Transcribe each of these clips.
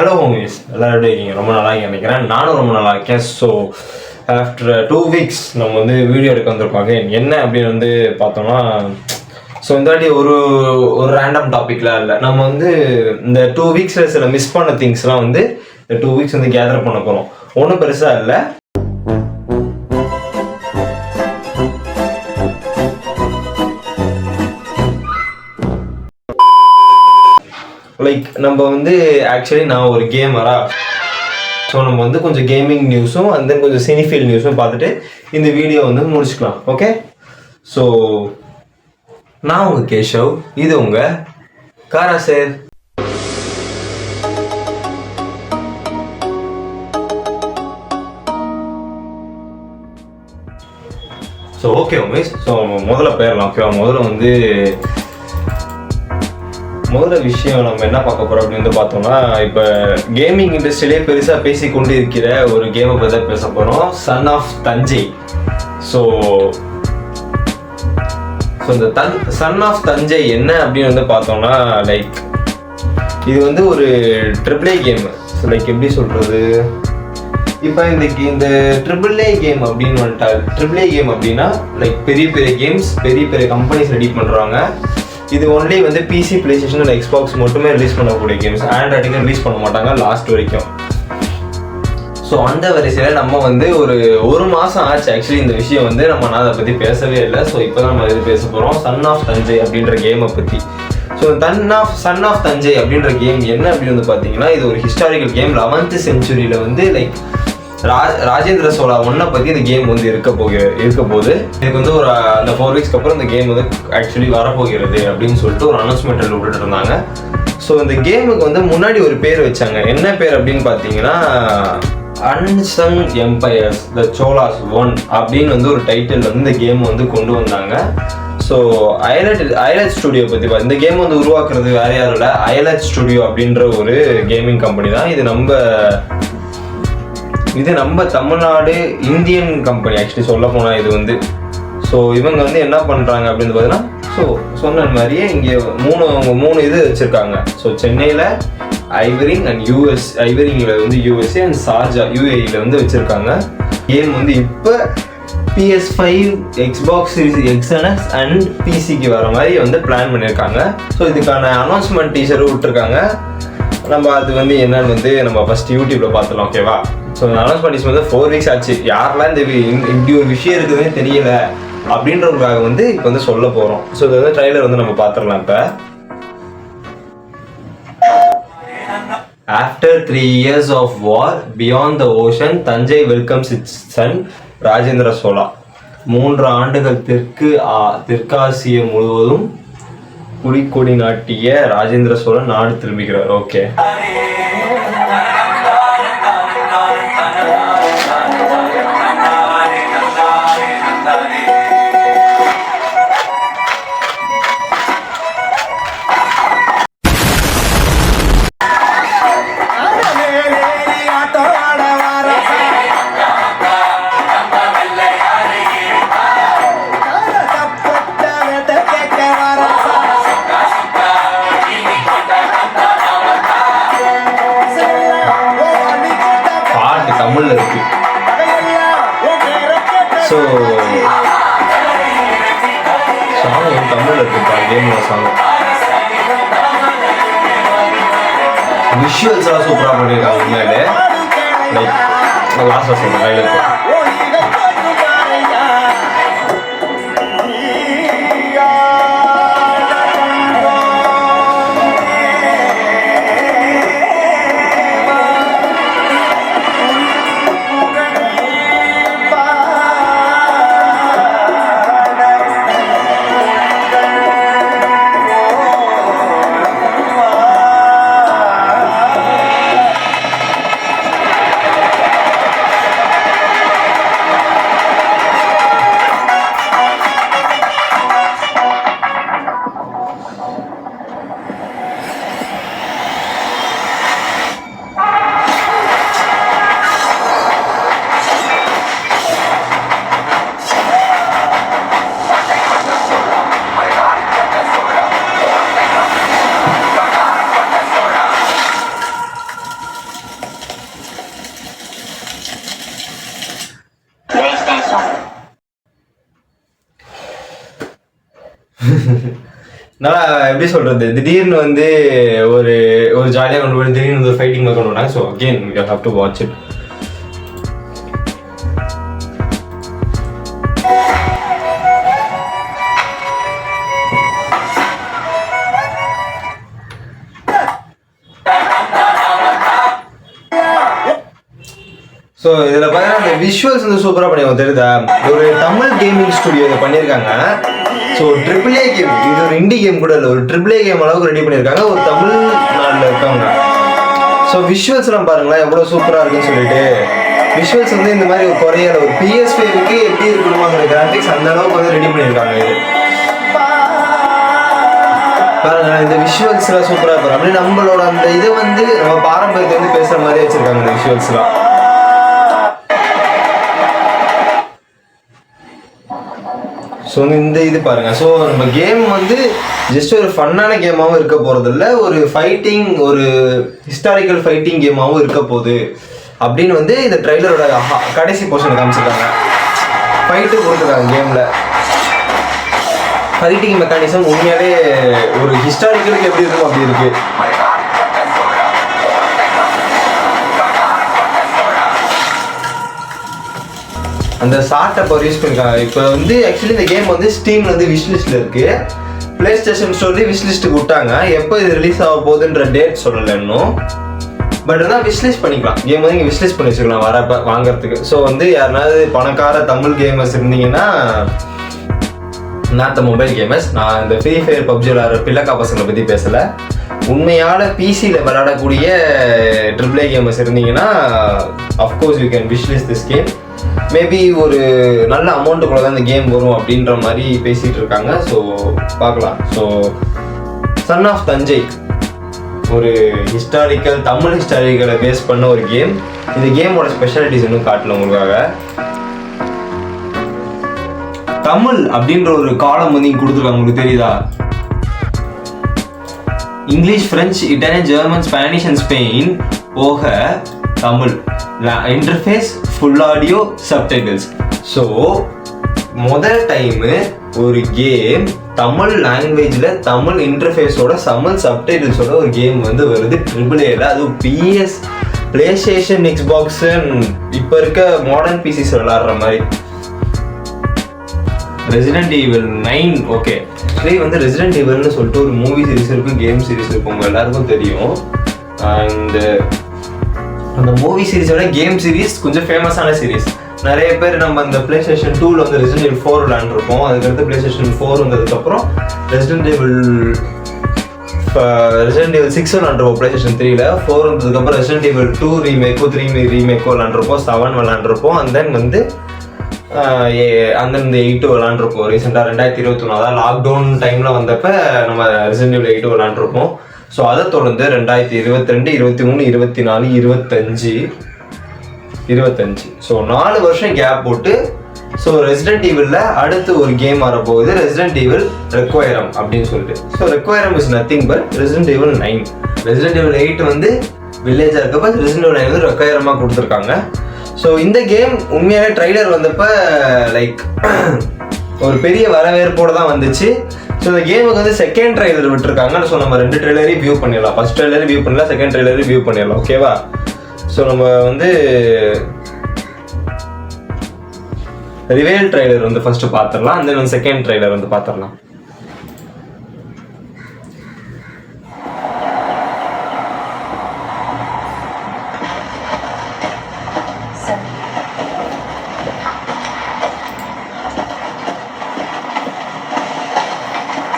Hello homies, எல்லோரும் எப்படி இருக்கீங்க? ரொம்ப நல்லா இருக்கீங்க நினைக்கிறேன். நானும் ரொம்ப நல்லா இருக்கேன். ஸோ ஆஃப்டர் 2 வீக்ஸ் நம்ம வந்து வீடியோ எடுக்க வந்திருப்பாங்க. என்ன அப்படின்னு வந்து பார்த்தோம்னா, ஸோ இந்த வாட்டி ஒரு ரேண்டம் டாப்பிக்லாம் இல்லை. நம்ம வந்து இந்த 2 வீக்ஸில் சில மிஸ் பண்ண திங்ஸ்லாம் வந்து இந்த 2 வீக்ஸ் வந்து கேதர் பண்ண போகிறோம். ஒன்றும் பெருசாக இல்லை. லைக் நம்ம வந்து ஆக்சுவலி நான் ஒரு கேமரா. ஸோ நம்ம வந்து கொஞ்சம் கேமிங் நியூஸும் அண்ட் தென் கொஞ்சம் சினிஃபீல் நியூஸும் பார்த்துட்டு இந்த வீடியோ வந்து முடிச்சுக்கலாம். ஓகே, ஸோ நான் உங்கள் கேஷவ், இது உங்கள் காரா sir. So okay Umesh, so முதல்ல போயிடலாம். ஓகேவா, முதல்ல விஷயம் நம்ம என்ன பார்க்க போகிறோம் அப்படின்னு வந்து பார்த்தோம்னா, இப்போ கேமிங் இண்டஸ்ட்ரியிலே பெருசாக பேசிக்கொண்டு இருக்கிற ஒரு கேமை பற்றி தான் பேச போகிறோம், சன் ஆஃப் தஞ்சை. ஸோ இந்த சன் ஆஃப் தஞ்சை என்ன அப்படின்னு வந்து பார்த்தோம்னா, லைக் இது வந்து ஒரு AAA கேம். ஸோ லைக் எப்படி சொல்கிறது, இப்போ இந்த AAA கேம் அப்படின்னு வந்துட்டா, AAA கேம் அப்படின்னா லைக் பெரிய பெரிய கேம்ஸ் பெரிய பெரிய கம்பெனிஸ் ரெடி பண்ணுறாங்க. இது ஒன்லி வந்து பிசி, பிளேஸ்டேஷன் அண்ட் எக்ஸ்பாக்ஸ் மட்டுமே ரிலீஸ் பண்ணக்கூடிய கேம்ஸ். ஆண்ட்ராய்டுக்கு ரிலீஸ் பண்ண மாட்டாங்க லாஸ்ட் வரைக்கும். ஸோ அந்த வரிசையில் நம்ம வந்து ஒரு மாதம் ஆச்சு ஆக்சுவலி இந்த விஷயம் வந்து நான் அதை பற்றி பேசவே இல்லை. ஸோ இப்போ தான் நம்ம இது பேச போகிறோம், சன் ஆஃப் தஞ்சை அப்படின்ற கேமை பற்றி. ஸோ சன் ஆஃப் தஞ்சை அப்படின்ற கேம் என்ன அப்படின்னு வந்து பார்த்தீங்கன்னா, இது ஒரு ஹிஸ்டாரிக்கல் கேம். 11th செஞ்சுரியில் வந்து லைக் ராஜேந்திர சோழா ஒன்றை பற்றி இந்த கேம் வந்து இருக்க போகுது. இதுக்கு வந்து அந்த 4 வீக்ஸ்க்கு அப்புறம் இந்த கேம் வந்து ஆக்சுவலி வரப்போகிறது அப்படின்னு சொல்லிட்டு ஒரு அனௌன்ஸ்மெண்ட்டில் விட்டுட்டு இருந்தாங்க. ஸோ இந்த கேமுக்கு வந்து முன்னாடி ஒரு பேர் வச்சாங்க. என்ன பேர் அப்படின்னு பார்த்தீங்கன்னா, அன்சங் எம்பையர்ஸ் த சோலாஸ் ஒன் அப்படின்னு வந்து ஒரு டைட்டில் வந்து இந்த கேம் வந்து கொண்டு வந்தாங்க. ஸோ ஐலட் ஸ்டுடியோ பற்றி இந்த கேம் வந்து உருவாக்குறது வேற யாரும் இல்லை, ஐலட் ஸ்டுடியோ அப்படின்ற ஒரு கேமிங் கம்பெனி தான். இது நம்ம தமிழ்நாடு இந்தியன் கம்பெனி ஆக்சுவலி சொல்ல போனால் இது வந்து. ஸோ இவங்க வந்து என்ன பண்ணுறாங்க அப்படின்னு பார்த்தீங்கன்னா, ஸோ சொன்ன மாதிரியே இங்கே மூணு இது வச்சுருக்காங்க. ஸோ சென்னையில் ஐவரிங் அண்ட் ஐவரிங்கில் வந்து USA அண்ட் சார்ஜா UAEல வந்து வச்சுருக்காங்க. கேம் வந்து இப்போ PS5, Xbox Series XNX and PCக்கு வர மாதிரி வந்து பிளான் பண்ணியிருக்காங்க. ஸோ இதுக்கான அனௌன்ஸ்மெண்ட் டீசரும் விட்டுருக்காங்க. நம்ம அது வந்து என்னன்னு வந்து நம்ம ஃபர்ஸ்ட் யூடியூப்ல பார்த்துலாம். ஓகேவா, ஸோ அனௌன்ஸ்மெண்ட் வந்து 4 வீக்ஸ் ஆச்சு. யாரெல்லாம் இப்படி ஒரு விஷயம் இருக்குதுன்னு தெரியல அப்படின்றவங்களுக்காக வந்து இப்போ வந்து சொல்ல போகிறோம். ஸோ இது வந்து ட்ரைலர் வந்து நம்ம பார்த்துடலாம். இப்போ After 3 years of war beyond the ocean, Thanjai welcomes it's son Rajendra Chola. 3 ஆண்டுகள் தெற்காசிய முழுவதும் புலிக்கொடி நாட்டிய ராஜேந்திர சோழன் நாடு திரும்புகிறார். ஓகே, தமிழ்ல இருக்கு. ஸோ சாங் தமிழ்ல இருக்குப்பா, கேம்ல சாங். விஷுவல்ஸ் எல்லாம் சூப்பராக பண்ணியிருக்காங்க உண்மையிலே. லைக் லாஸ்ட் வருஷம் கையில் இருக்கு. நல்லா எப்படி சொல்றது, திடீர்னு வந்து ஒரு ஒரு ஜாலியாக கொண்டு போய் திடீர்னு ஒரு ஃபைட்டிங் கொண்டு போனாங்க. So again you have to watch it. So இதில் பார்த்தீங்கன்னா இந்த விஷுவல்ஸ் வந்து சூப்பராக பண்ணிருக்கோம். தெரியுதா, ஒரு தமிழ் கேமிங் ஸ்டுடியோ இதை பண்ணியிருக்காங்க. ஸோ AAA கேம், இது ஒரு இண்டி கேம் கூட இல்லை, ஒரு AAA கேம் அளவுக்கு ரெடி பண்ணியிருக்காங்க ஒரு தமிழ் நாட்டில் இருக்கவங்க. ஸோ விஷுவல்ஸ்லாம் பாருங்களேன் எவ்வளோ சூப்பராக இருக்குன்னு சொல்லிட்டு. விஷுவல்ஸ் வந்து இந்த மாதிரி ஒரு குறையால ஒரு PS5க்கு எப்படி இருக்கணுமோ அந்த கிராஃபிக்ஸ் அந்த அளவுக்கு வந்து ரெடி பண்ணியிருக்காங்க. இது பாருங்க, இந்த விஷுவல்ஸ்லாம் சூப்பராக இருக்கும். அப்படி நம்மளோட அந்த இதை வந்து நம்ம பாரம்பரியத்தை வந்து பேசுகிற மாதிரி வச்சுருக்காங்க இந்த விஷுவல்ஸ்லாம். ஸோ வந்து இந்த இது பாருங்கள். ஸோ நம்ம கேம் வந்து ஜஸ்ட் ஒரு ஃபன்னான கேமாகவும் இருக்க போகிறதில்ல, ஒரு ஃபைட்டிங், ஒரு ஹிஸ்டாரிக்கல் ஃபைட்டிங் கேமாகவும் இருக்க போகுது அப்படின்னு வந்து இந்த ட்ரைலரோட கடைசி போர்ஷன் காமிச்சிருக்காங்க. ஃபைட்டு கொடுத்துருக்காங்க கேமில். ஃபைட்டிங் மெக்கானிசம் உண்மையாலே ஒரு ஹிஸ்டாரிக்கலுக்கு எப்படி இருக்கும் அப்படி இருக்குது. அந்த ஷார்ட்டை இப்போ யூஸ் பண்ணிருக்காங்க. இப்போ வந்து ஆக்சுவலி இந்த கேம் வந்து ஸ்டீமில் வந்து விஷ் இருக்குது. பிளே ஸ்டேஷன் ஸ்டோர்லேயே விஷ் விட்டாங்க. எப்போ இது ரிலீஸ் ஆக போகுதுன்ற டேட் சொல்லலை இன்னும். பட் இருந்தால் விஷ்லிஸ்ட் பண்ணிக்கலாம். கேம் வந்து நீங்கள் விஷ்லிஸ்ட் பண்ணி வச்சுக்கலாம் வரப்போ வாங்குறதுக்கு. ஸோ வந்து யாருனாவது பணக்கார தமிழ் கேமர்ஸ் இருந்தீங்கன்னா, நாட் த மொபைல் கேமர்ஸ், நான் இந்த ஃப்ரீ ஃபயர் பப்ஜி விளாட்ற பிள்ளைக்கா பசங்களை பற்றி பேசலை, உண்மையால் பிசியில் விளையாடக்கூடிய AAA கேமர்ஸ் இருந்தீங்கன்னா of course you can wishlist this game. Maybe ஒரு நல்ல அமௌண்ட்டுக்குள்ள தான் இந்த கேம் வரும் அப்படின்ற மாதிரி பேசிகிட்டு இருக்காங்க. ஸோ பார்க்கலாம். ஸோ சன் ஆஃப் தஞ்சை ஒரு ஹிஸ்டாரிக்கல், தமிழ் ஹிஸ்டாரிக்கலை பேஸ் பண்ண ஒரு கேம். இந்த கேமோட ஸ்பெஷாலிட்டிஸ் இன்னும் காட்டல உங்களுக்காக. தமிழ் அப்படின்ற ஒரு காலம் வந்து இங்கே கொடுத்துருக்காங்க. உங்களுக்கு தெரியுதா, English, French, Italian, German, Spanish and Spain போக Tamil interface, full audio, subtitles. So முதல் டைமு ஒரு கேம் தமிழ் லாங்குவேஜில் தமிழ் இன்டர்ஃபேஸோட தமிழ் சப்டைட்டில்ஸோட ஒரு கேம் வந்து வருது AAAல. அதுவும் PS, PlayStation, Xbox, இப்போ இருக்க மாடர்ன் பிசிஸ் விளாட்ற மாதிரி. Resident Evil 9. ஓகே, ஆக்சுவலி வந்து ரெசிடென்ட் ஈவில்னு சொல்லிட்டு ஒரு மூவி சீரிஸ் இருக்கும், கேம் சீரிஸ் இருக்கும், உங்கள் எல்லாருக்கும் தெரியும். அந்த மூவி சீரிஸோட கேம் சீரிஸ் கொஞ்சம் ஃபேமஸான சீரிஸ். நிறைய பேர் நம்ம அந்த PlayStation 2ல் வந்து ரெசிடென்ட் ஈவில் 4 விளாண்டுருப்போம். அதுக்கடுத்து PlayStation 4 வந்ததுக்கப்புறம் ரெசிடென்ட் ஈவில் 6 விளாண்டுருப்போம். PlayStation 3ல் 4 வந்ததுக்கப்புறம் ரெசிடென்ட் ஈவில் 2 ரீமேக்கோ 3 ரீமேக்கோ விளாண்டுருப்போம், 7 விளாண்டுருப்போம். அண்ட் தென் வந்து அந்த 8 விளாண்டுருப்போம். ரீசெண்டாக 2021 அதாவது லாக்டவுன் டைமில் வந்தப்போ நம்ம ரெசிடென்ட் ஈவில் 8 விளாண்டுருப்போம். ஸோ அதை தொடர்ந்து 2022, 23, 24, 25 ஸோ 4 வருஷம் கேப் போட்டு ஸோ ரெசிடென்ட் ஈவிலில் அடுத்து ஒரு கேம் வரப்போகுது, ரெசிடென்ட் ஈவில் ரெக்வயரம் அப்படின்னு சொல்லிட்டு. So Requiem is nothing but Resident Evil 9. Resident Evil 8 வந்து வில்லேஜாக இருக்கப்போ ரெசிடென்ட் ஈவில் 9 வந்து ரெக்வயரமாக கொடுத்துருக்காங்க. ஸோ இந்த கேம் உண்மையாகவே ட்ரைலர் வந்தப்போ லைக் ஒரு பெரிய வரவேற்போடு தான் வந்துச்சு. ஸோ இந்த கேமுக்கு வந்து செகண்ட் ட்ரைலர் விட்டுருக்காங்க. ஸோ நம்ம 2 ட்ரைலரையும் வியூ பண்ணிடலாம். ஃபர்ஸ்ட் ட்ரைலரையும் வியூ பண்ணலாம், செகண்ட் ட்ரைலரையும் வியூ பண்ணிடலாம். ஓகேவா? ஸோ நம்ம வந்து ரிவேல் ட்ரைலர் வந்து ஃபர்ஸ்ட் பார்த்துடலாம், அந்த வந்து செகண்ட் ட்ரைலர் வந்து பார்த்துடலாம்.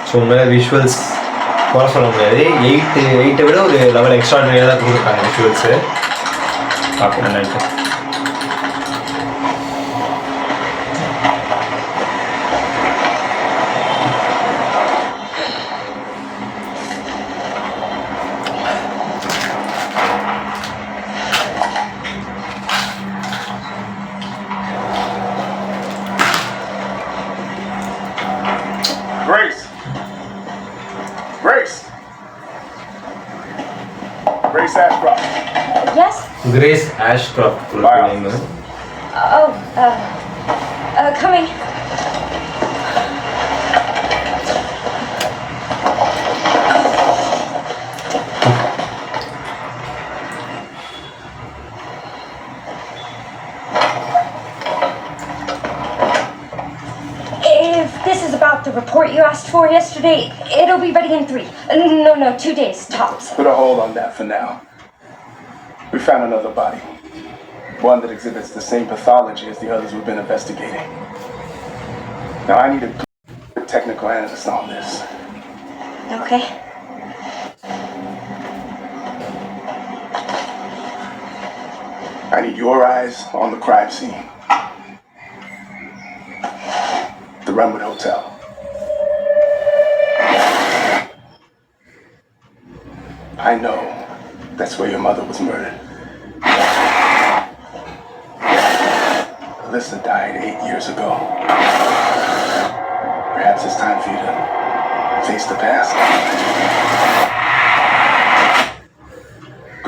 ஸோ உண்மையில விஷுவல்ஸ் குறை சொல்ல முடியாது. 8 விட ஒரு லெவல் எக்ஸ்ட்ராடினரியாக தான் கொடுத்துருக்காங்க விஷுவல்ஸு. பார்க்கலாம் night. Grace Ashcroft. Yes? Grace Ashcroft. Wow. Oh, coming. got the report you asked for yesterday. It'll be ready in 3. No, 2 days, tops. Put a hold on that for now. We found another body. One that exhibits the same pathology as the others we've been investigating. Now I need a good technical analyst on this. Okay. I need your eyes on the crime scene. The Runwood Hotel. I know that's where your mother was murdered. Alyssa died 8 years ago. Perhaps it's time for you to face the past.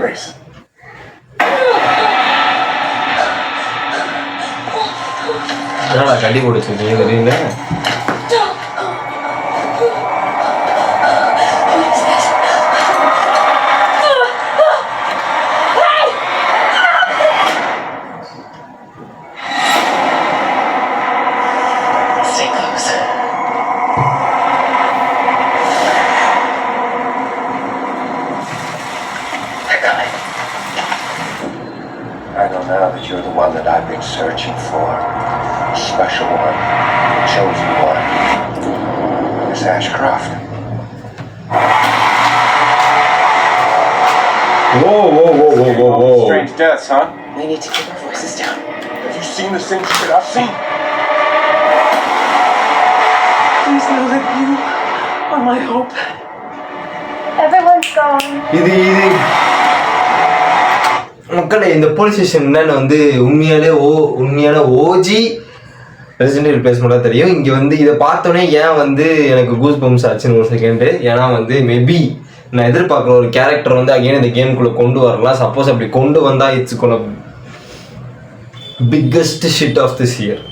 Grace. என்னடா கட்டி கொடுத்துருக்கீங்க தெரியுங்க. Stay close. I got it. I know now that you're the one that I've been searching for. Special one, chosen one. Miss Ashcroft. Whoa. Strange deaths, huh? We need to keep our voices down. Have you seen the same shit I've seen? Please know that you are my hope. Everyone's gone. இது மக்களே, இந்த police station என்னன்னு வந்து உண்மையான OG resident ரிப்ளேஸ்மெண்ட்டாக தெரியும். இங்கே வந்து இதை பார்த்தோன்னே ஏன் வந்து எனக்கு கூஸ் பம்ப்ஸ் ஆச்சுன்னு ஒரு செகண்டு. ஏன்னா வந்து மேபி நான் எதிர்பார்க்குற ஒரு கேரக்டர் வந்து அகைன் இந்த கேமுக்குள்ளே கொண்டு வரலாம். சப்போஸ் அப்படி கொண்டு வந்தால் இட்ஸ் கொண்ட biggest shit of this year.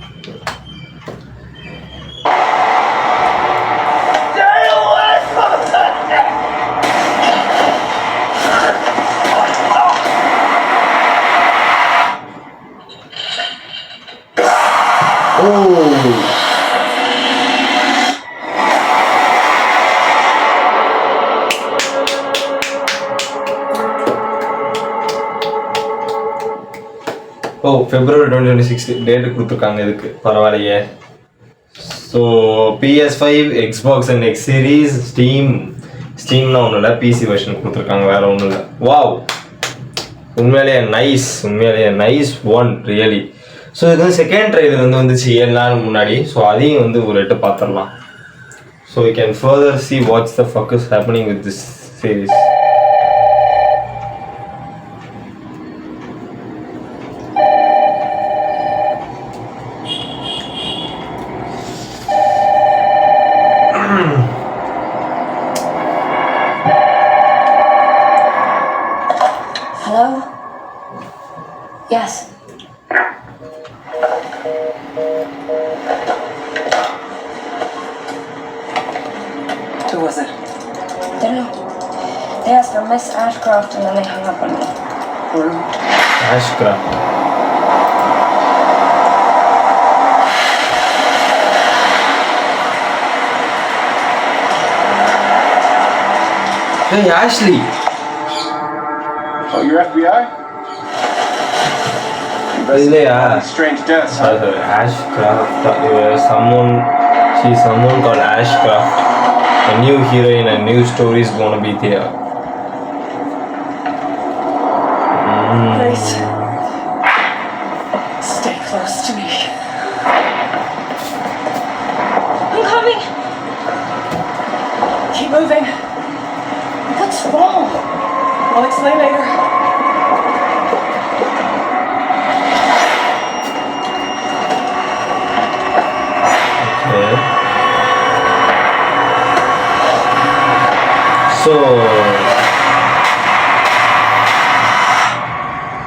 February 2026 date கொடுத்துருக்காங்க இதுக்கு. பரவாயில்லையே. So PS5, Xbox and X Series, ஸ்டீம்னா ஒன்றும் இல்லை, பிசி வெர்ஷன் கொடுத்துருக்காங்க, வேறு ஒன்றும் இல்லை. வாவ், உண்மையிலேயே நைஸ் ஒன் ரியலி. ஸோ இது வந்து செகண்ட் ட்ரைலர் வந்து வந்துச்சு 7 நாள் முன்னாடி. ஸோ அதையும் வந்து ஒரு எட்டு பார்த்துடலாம். So we can further see what's the fuck is happening with this series. Hello? Yes. Who was it? Don't know. They asked for Miss Ashcroft and then they hung up on me. Ashcroft. Hey, Ashley. Oh, you're FBI? Yeah. Strange deaths, huh? Ashcroft. She's someone called Ashcroft. A new heroine, a new story is gonna be there. Grace. Stay close to me. I'm coming. Keep moving. What's wrong? I'll explain later. Okay. So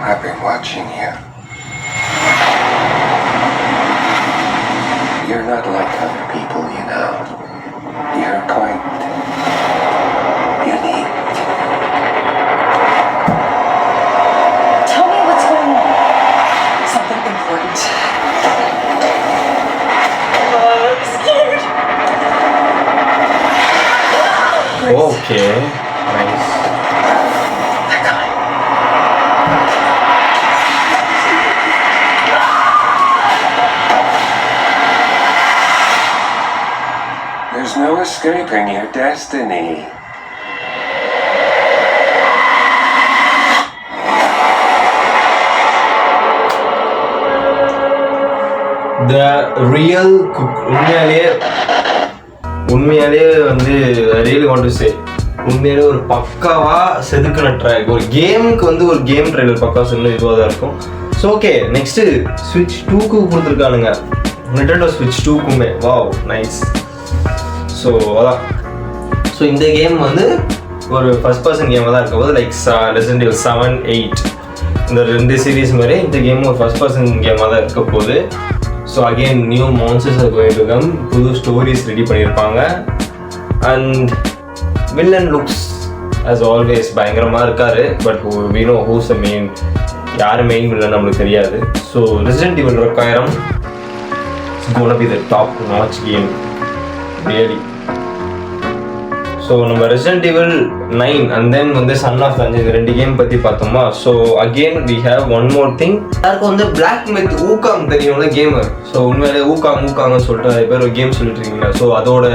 I've been watching you. You're not like other people, you know. You're quite unique. Tell me what's going on. Something important. I'm scared. Okay nice. There's no escaping your destiny. The real cook. உண்மையாலேயே வந்து really want to say உண்மையிலே ஒரு பக்காவா செதுக்கின track. ஒரு கேமுக்கு வந்து ஒரு game trailer பக்கா சென்று இதுவாக தான் இருக்கும். ஸோ ஓகே, நெக்ஸ்ட்டு ஸ்விட்ச் 2க்கு கொடுத்துருக்கானுங்க. நிண்டெண்டோ ஸ்விட்ச் 2க்குமே வாவ் நைஸ். ஸோ அதான். ஸோ இந்த கேம் வந்து ஒரு ஃபர்ஸ்ட் பர்சன் கேமாக தான் இருக்க போது. லைக் ரெசிடென்ட் ஈவில் 7, 8 இந்த 2 சீரீஸ் மாதிரி இந்த கேமும் ஒரு ஃபர்ஸ்ட் பர்சன் கேமாக தான் இருக்க போகுது. So again new monsters are going to come. புது ஸ்டோரிஸ் ரெடி பண்ணியிருப்பாங்க. And villain looks as always பயங்கரமாக இருக்காரு. But we know who's the main, யார் மெயின் வில்லன் நம்மளுக்கு தெரியாது. So Resident Evil Requiem it's gonna be the top notch game really. So நம்ம Resident Evil 9 and then வந்து Son of Thanjai இந்த 2 game பற்றி பார்த்தோமா. So again we have one more thing. யாருக்கும் வந்து பிளாக் மெத் ஊகாங் தெரியும்ல கேமு. ஸோ உண்மையிலே ஊகாங்னு சொல்லிட்டு நிறைய பேர் ஒரு கேம் சொல்லிட்டு இருக்கீங்க. ஸோ அதோட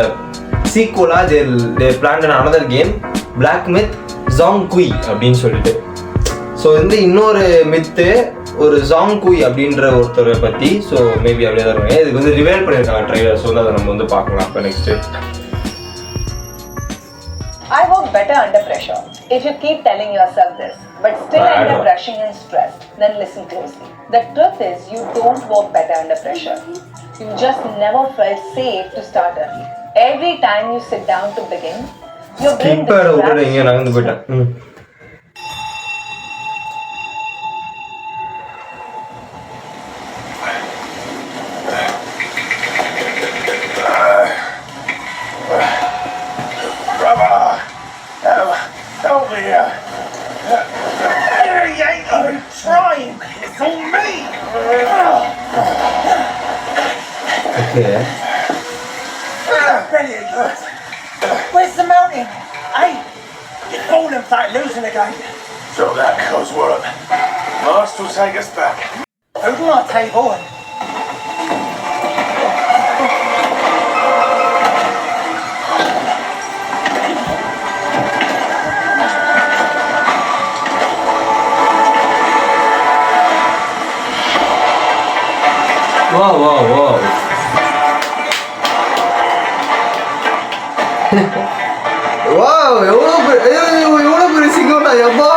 சீக்குவலாக they planned another game Black Myth Zhong Kui அப்படின்னு சொல்லிட்டு. ஸோ வந்து இன்னொரு மித்து ஒரு ஜாங் குய் அப்படின்ற ஒருத்தரை பற்றி. ஸோ மேபி அப்படியே தான் இருக்கும். இதுக்கு வந்து ரிவைல் பண்ணியிருக்காங்க ட்ரைலர். ஸோ வந்து அதை நம்ம வந்து பார்க்கலாம். இப்போ next I work better under pressure. If you keep telling yourself this, but still end up rushing and stressed, then listen closely. The truth is, you don't work better under pressure. You just never felt safe to start early. Every time you sit down to begin, your brain distracts you. Okay. Where's the mountain? Hey, you're falling flat, losing again. So that goes work. Must will take us back. Who's my table? Wow, wow, wow. Wow, எவ்வளோ பெரிய சிங்கம்டா எப்பா.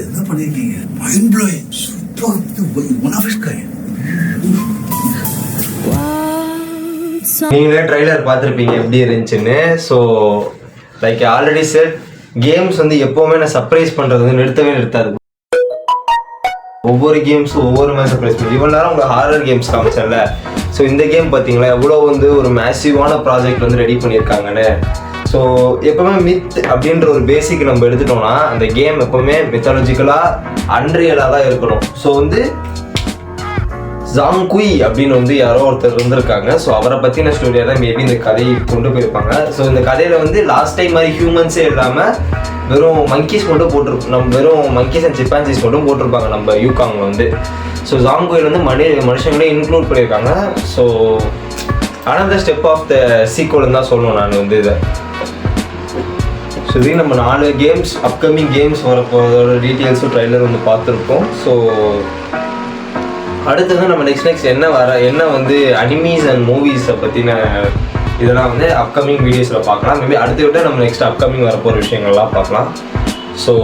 என்ன பண்ணிருக்கீங்க? Mind blowing, super, one of his kind. நீங்களே trailer பார்த்துருப்பீங்க எப்படி இருந்துச்சுன்னு. So like already set games வந்து எப்போவுமே நான் சர்ப்ரைஸ் பண்ணுறது வந்து நிறுத்தாது. ஒவ்வொரு கேம்ஸும் ஒவ்வொரு மாதிரி சர்ப்ரைஸ் பண்ணி இவ்வளோ நேரம் உங்களுக்கு ஹாரர் கேம்ஸ் காமிச்சேன்ல. ஸோ இந்த கேம் பார்த்தீங்களா எவ்வளோ வந்து ஒரு மேசிவான ப்ராஜெக்ட் வந்து ரெடி பண்ணியிருக்காங்கன்னு. ஸோ எப்போவுமே மித் அப்படின்ற ஒரு பேசிக் நம்ம எடுத்துட்டோம்னா அந்த கேம் எப்போவுமே மித்தாலஜிக்கலாக அன்ரியலாக தான் இருக்கணும். ஸோ வந்து ஜாங் குய் அப்படின்னு வந்து யாரோ ஒருத்தர் இருந்திருக்காங்க. ஸோ அவரை பற்றின ஸ்டோரியாக தான் மேபி இந்த கதையை கொண்டு போயிருப்பாங்க. ஸோ இந்த கதையில் வந்து லாஸ்ட் டைம் மாதிரி ஹியூமன்ஸே இல்லாமல் வெறும் மங்கீஸ் மட்டும் போட்டிருப்போம். நம்ம வெறும் மங்கீஸ் அண்ட் சிப்பான்சிஸ் மட்டும் போட்டிருப்பாங்க நம்ம யூகாங்கில் வந்து. ஸோ ஜாங் குயில் வந்து மனுஷங்களே இன்க்ளூட் பண்ணியிருக்காங்க. So another step of the சீக்வல்னு தான் சொல்லணும் நான் வந்து இதை. ஸோ இது நம்ம 4 கேம்ஸ் அப்கமிங் கேம்ஸ் வரப்போதோட டீட்டெயில்ஸும் ட்ரைலர் வந்து பார்த்துருக்கோம். ஸோ அடுத்தது நம்ம நெக்ஸ்ட் என்ன வந்து அனிமீஸ் அண்ட் மூவிஸை பற்றின இதெல்லாம் வந்து அப்கமிங் வீடியோஸில் பார்க்கலாம். மேபி அடுத்த விட நம்ம நெக்ஸ்ட் அப்கமிங் வரப்போகிற விஷயங்கள்லாம் பார்க்கலாம். ஸோ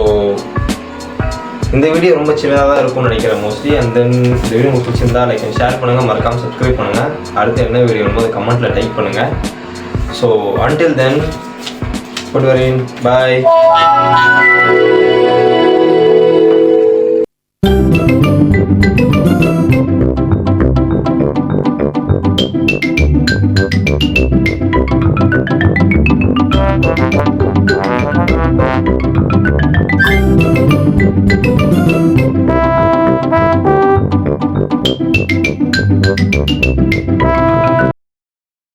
இந்த வீடியோ ரொம்ப சின்னதாக தான் இருக்கும்னு நினைக்கிறேன் மோஸ்ட்லி. அண்ட் தென் இந்த வீடியோ உங்களுக்கு பிடிச்சிருந்தா லைக் ஷேர் பண்ணுங்கள், மறக்காமல் சப்ஸ்கிரைப் பண்ணுங்கள். அடுத்து என்ன வீடியோ வரும்போது கமெண்ட்டில் டைப் பண்ணுங்கள். So until then, bye.